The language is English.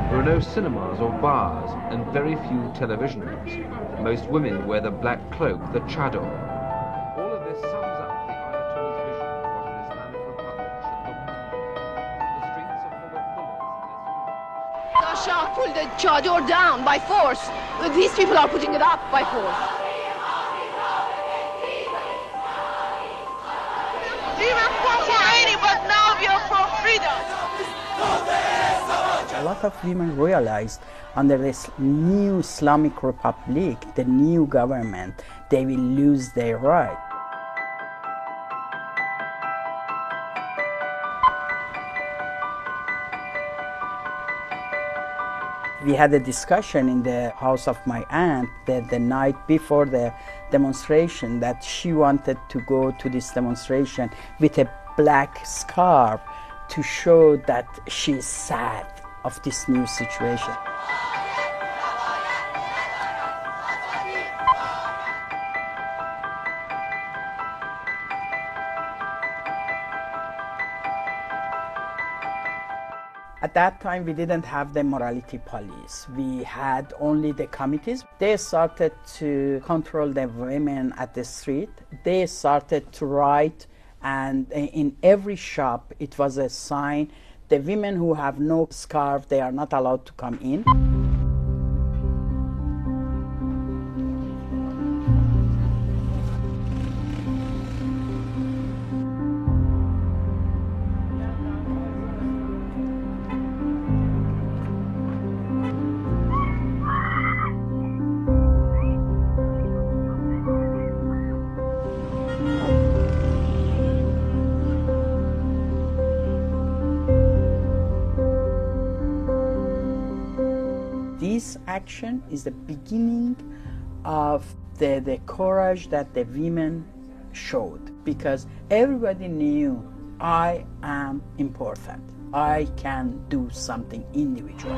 There are no cinemas or bars and very few televisions. Most women wear the black cloak, the chador. All of this sums up the Ayatollah's vision of what an Islamic republic should look like. The streets are full of mullahs. The Shah pulled the chador down by force. These people are putting it up by force. We were for any, but now we are for freedom. A lot of women realized under this new Islamic Republic, the new government, they will lose their right. We had a discussion in the house of my aunt that the night before the demonstration that she wanted to go to this demonstration with a black scarf to show that she is sad of this new situation. At that time, we didn't have the morality police. We had only the committees. They started to control the women at the street. They started to write, and in every shop, it was a sign: the women who have no scarf, they are not allowed to come in. This action is the beginning of the courage that the women showed, because everybody knew I am important. I can do something individual.